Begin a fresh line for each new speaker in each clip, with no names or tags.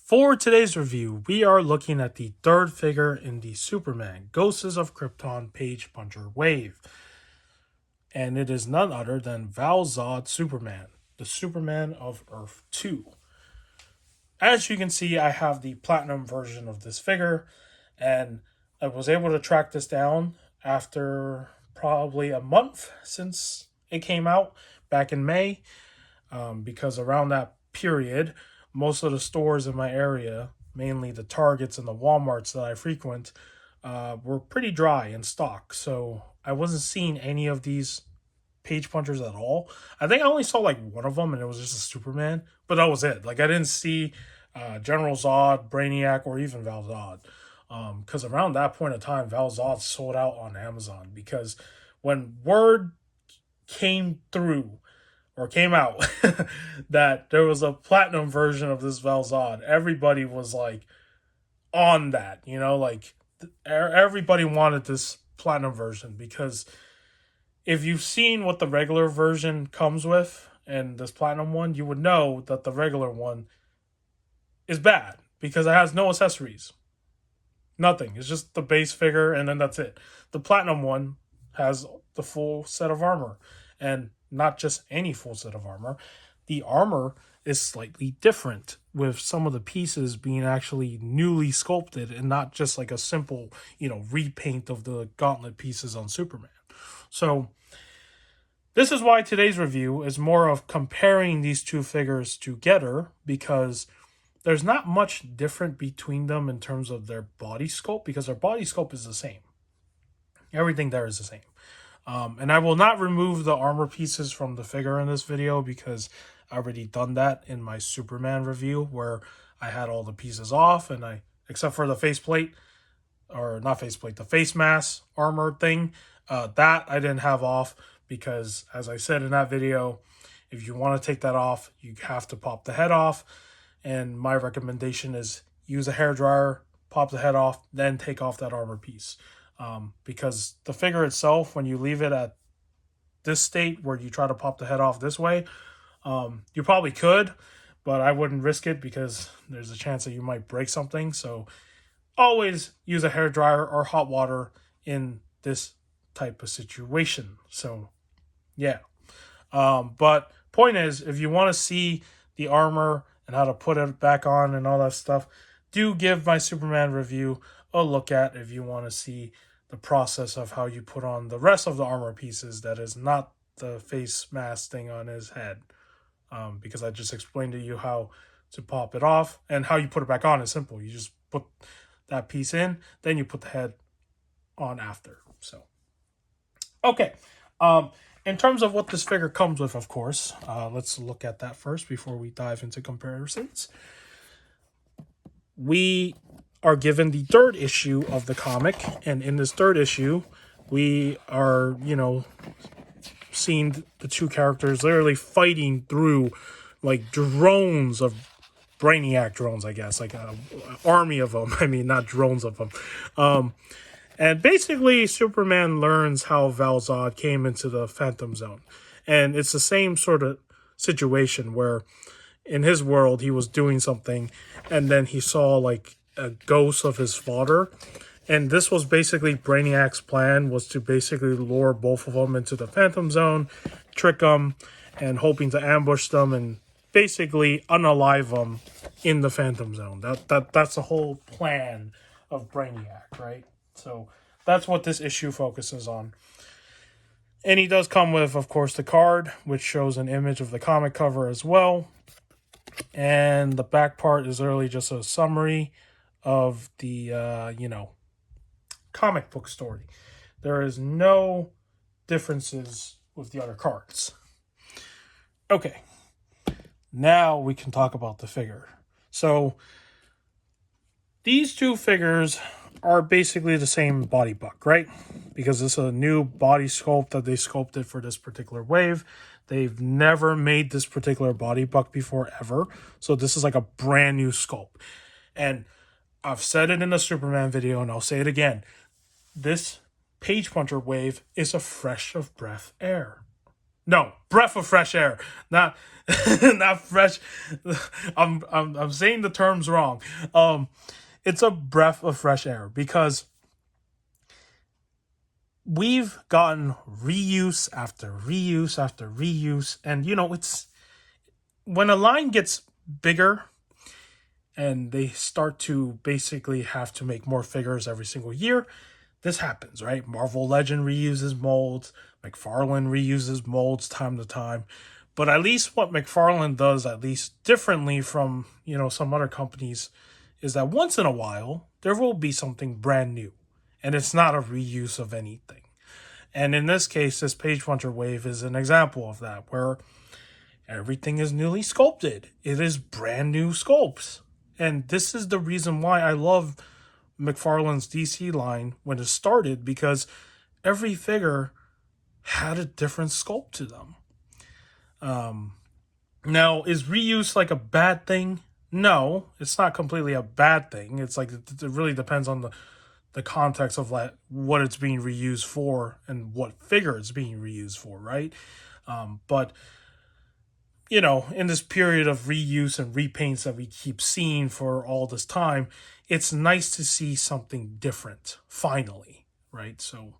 For today's review, we are looking at the third figure in the Superman Ghosts of Krypton Page Puncher wave. And it is none other than Val-Zod Superman, the Superman of Earth 2. As you can see, I have the platinum version of this figure, and I was able to track this down after probably a month since it came out back in May, because around that period, most of the stores in my area, mainly the Targets and the Walmarts that I frequent, were pretty dry in stock. So I wasn't seeing any of these page punchers at all. I think I only saw like one of them, and it was just a Superman, but that was it. Like I didn't see General Zod, Brainiac, or even Val-Zod. Because around that point in time, Val-Zod sold out on Amazon, because when word came through or came out that there was a platinum version of this Val-Zod, everybody was like on that, like everybody wanted this platinum version, because if you've seen what the regular version comes with and this platinum one, you would know that the regular one is bad because it has no accessories. Nothing. It's just the base figure and then that's it. The platinum one has the full set of armor, and not just any full set of armor. The armor is slightly different, with some of the pieces being actually newly sculpted and not just like a simple, repaint of the gauntlet pieces on Superman. So this is why today's review is more of comparing these two figures together, because there's not much different between them in terms of their body sculpt, because their body sculpt is the same. Everything there is the same. And I will not remove the armor pieces from the figure in this video, because I already done that in my Superman review, where I had all the pieces off, and except for the faceplate, or not faceplate, the face mask armor thing, that I didn't have off, because as I said in that video, if you want to take that off, you have to pop the head off. And my recommendation is use a hairdryer, pop the head off, then take off that armor piece. Because the figure itself, when you leave it at this state where you try to pop the head off this way, you probably could, but I wouldn't risk it, because there's a chance that you might break something. So always use a hairdryer or hot water in this type of situation. So yeah. But point is, if you want to see the armor and how to put it back on and all that stuff, do give my Superman review a look at if you want to see the process of how you put on the rest of the armor pieces that is not the face mask thing on his head. Because I just explained to you how to pop it off, and how you put it back on is simple. You just put that piece in, then you put the head on after. So, okay. In terms of what this figure comes with, of course, let's look at that first before we dive into comparisons. We are given the third issue of the comic, and in this third issue, we are, seeing the two characters literally fighting through like drones of Brainiac drones, I guess, like an army of them. I mean, not drones of them. And basically, Superman learns how Val-Zod came into the Phantom Zone. And it's the same sort of situation where in his world, he was doing something, and then he saw like a ghost of his father. And this was basically Brainiac's plan, was to basically lure both of them into the Phantom Zone, trick them, and hoping to ambush them and basically unalive them in the Phantom Zone. That's the whole plan of Brainiac, right? So that's what this issue focuses on. And he does come with, of course, the card, which shows an image of the comic cover as well. And the back part is literally just a summary of the, comic book story. There is no differences with the other cards. Okay. Now we can talk about the figure. So these two figures are basically the same body buck, right? Because this is a new body sculpt that they sculpted for this particular wave. They've never made this particular body buck before, ever. So this is like a brand new sculpt. And I've said it in the Superman video, and I'll say it again. This page puncher wave is a fresh of breath air. No, breath of fresh air, not not fresh. I'm saying the terms wrong. It's a breath of fresh air because we've gotten reuse after reuse after reuse, and it's when a line gets bigger and they start to basically have to make more figures every single year. This happens, right? Marvel Legend reuses molds, Mcfarlane reuses molds time to time. But at least what Mcfarlane does, at least differently from, some other companies, is that once in a while, there will be something brand new. And it's not a reuse of anything. And in this case, this Page Puncher Wave is an example of that, where everything is newly sculpted. It is brand new sculpts. And this is the reason why I love McFarlane's DC line when it started, because every figure had a different sculpt to them. Now, is reuse like a bad thing? No, it's not completely a bad thing. It's like it really depends on the context of like what it's being reused for and what figure it's being reused for, right? But in this period of reuse and repaints that we keep seeing for all this time, it's nice to see something different finally, right? So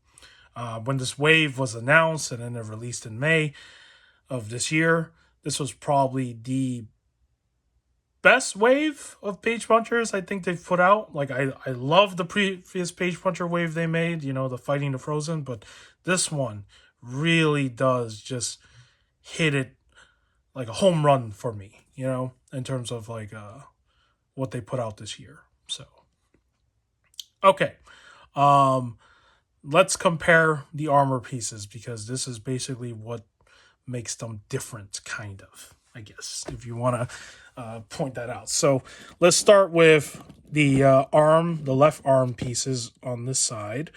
when this wave was announced and then it released in May of this year, this was probably the best wave of Page Punchers I think they've put out. Like, I love the previous Page Puncher wave they made, the Fighting the Frozen, but this one really does just hit it like a home run for me, in terms of like what they put out this year. So, okay. Let's compare the armor pieces, because this is basically what makes them different, kind of, I guess, if you want to point that out. So let's start with the the left arm pieces on this side,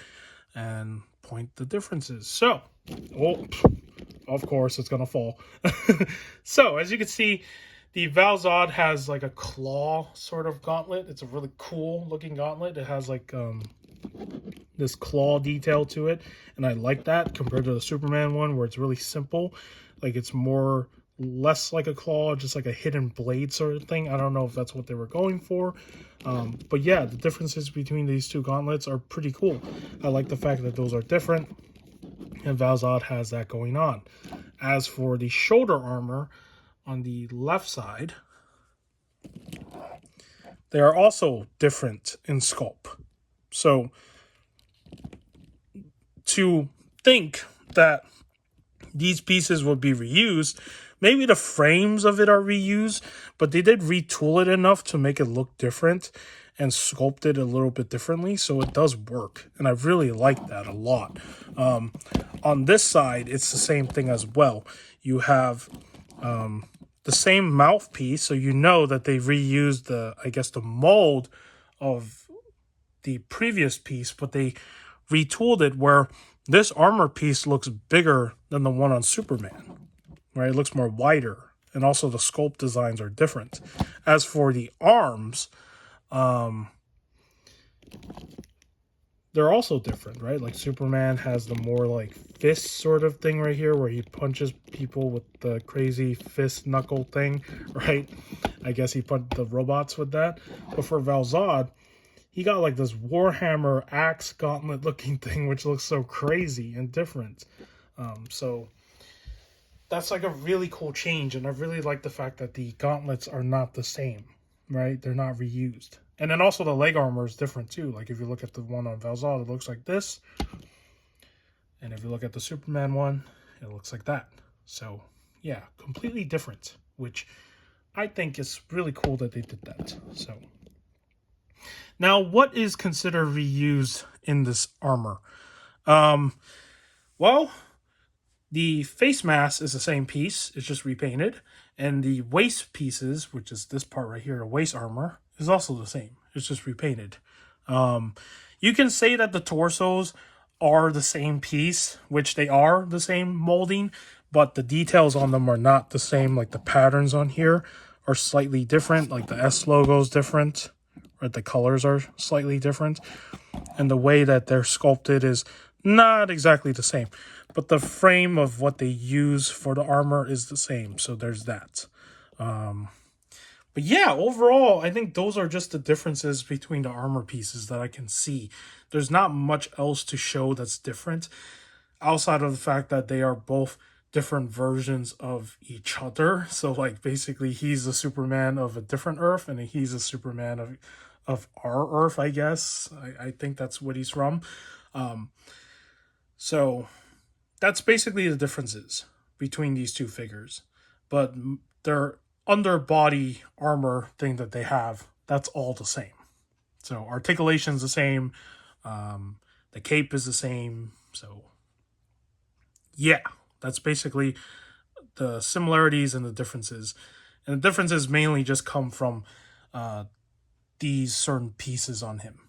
and point the differences. So, of course, it's going to fall. So, as you can see, the Val-Zod has like a claw sort of gauntlet. It's a really cool looking gauntlet. It has like this claw detail to it, and I like that compared to the Superman one, where it's really simple. Like, it's less like a claw, just like a hidden blade sort of thing. I don't know if that's what they were going for. But yeah, the differences between these two gauntlets are pretty cool. I like the fact that those are different, and Val-Zod has that going on. As for the shoulder armor on the left side, they are also different in sculpt. So, to think that these pieces would be reused, maybe the frames of it are reused, but they did retool it enough to make it look different and sculpt it a little bit differently, so it does work, and I really like that a lot. On this side, it's the same thing as well. You have the same mouthpiece, so that they reused the mold of the previous piece, but they retooled it where this armor piece looks bigger than the one on Superman, right? It looks more wider, and also the sculpt designs are different. As for the arms, they're also different, right? Like, Superman has the more like fist sort of thing right here, where he punches people with the crazy fist knuckle thing, right? I guess he punched the robots with that. But for Val-Zod, he got like this Warhammer axe gauntlet looking thing, which looks so crazy and different. So that's like a really cool change, and I really like the fact that the gauntlets are not the same, right? They're not reused. And then also the leg armor is different too. Like, if you look at the one on Val-Zod, it looks like this. And if you look at the Superman one, it looks like that. So, yeah, completely different, which I think is really cool that they did that. So, now, what is considered reused in this armor? Well, the face mask is the same piece. It's just repainted. And the waist pieces, which is this part right here, the waist armor, is also the same. It's just repainted. You can say that the torsos are the same piece, which they are the same molding, but the details on them are not the same. Like, the patterns on here are slightly different. Like, the S logo is different, or the colors are slightly different. And the way that they're sculpted is Not exactly the same, but the frame of what they use for the armor is the same. So there's that. But yeah, overall, I think those are just the differences between the armor pieces that I can see. There's not much else to show that's different outside of the fact that they are both different versions of each other. So like basically he's a Superman of a different Earth and he's a Superman of our Earth, I guess. I think that's what he's from. So that's basically the differences between these two figures. But their underbody armor thing that they have, that's all the same. So articulation's the same. The cape is the same. So yeah, that's basically the similarities and the differences. And the differences mainly just come from these certain pieces on him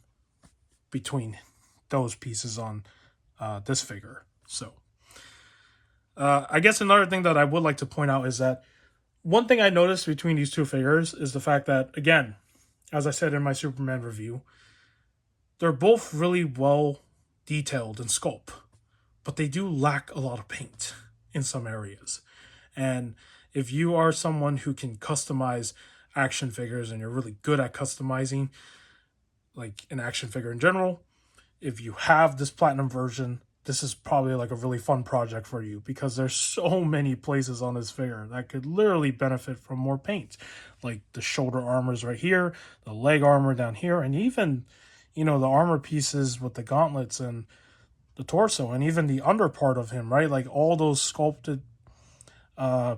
between those pieces on this figure. So I guess another thing that I would like to point out is that one thing I noticed between these two figures is the fact that, again, as I said in my Superman review, they're both really well detailed in sculpt, but they do lack a lot of paint in some areas. And if you are someone who can customize action figures and you're really good at customizing like an action figure in general, if you have this platinum version, this is probably like a really fun project for you because there's so many places on this figure that could literally benefit from more paint. Like the shoulder armors right here, the leg armor down here, and even, the armor pieces with the gauntlets and the torso, and even the under part of him, right? Like all those sculpted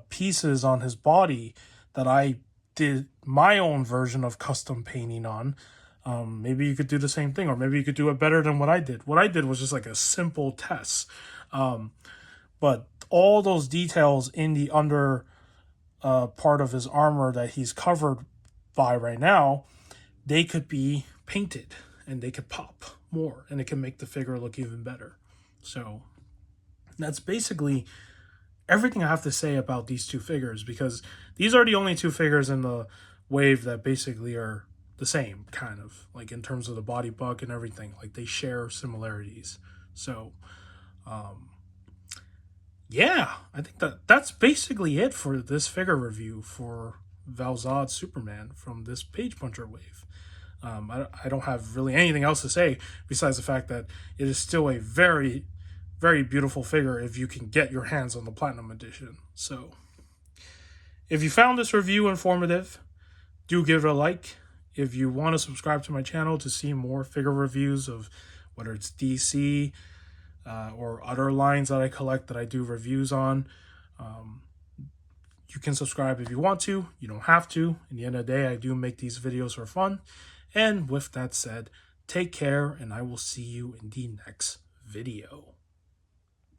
pieces on his body that I did my own version of custom painting on. Maybe you could do the same thing, or maybe you could do it better than what I did. What I did was just like a simple test. But all those details in the under part of his armor that he's covered by right now, they could be painted and they could pop more and it can make the figure look even better. So that's basically everything I have to say about these two figures, because these are the only two figures in the wave that basically are the same, kind of like in terms of the body buck and everything. Like they share similarities. So yeah, I think that's basically it for this figure review for Val-Zod Superman from this Page Puncher wave. I don't have really anything else to say besides the fact that it is still a very, very beautiful figure if you can get your hands on the Platinum Edition. So, if you found this review informative, do give it a like. If you want to subscribe to my channel to see more figure reviews of whether it's DC or other lines that I collect that I do reviews on, you can subscribe if you want to. You don't have to. In the end of the day, I do make these videos for fun. And with that said, take care, and I will see you in the next video.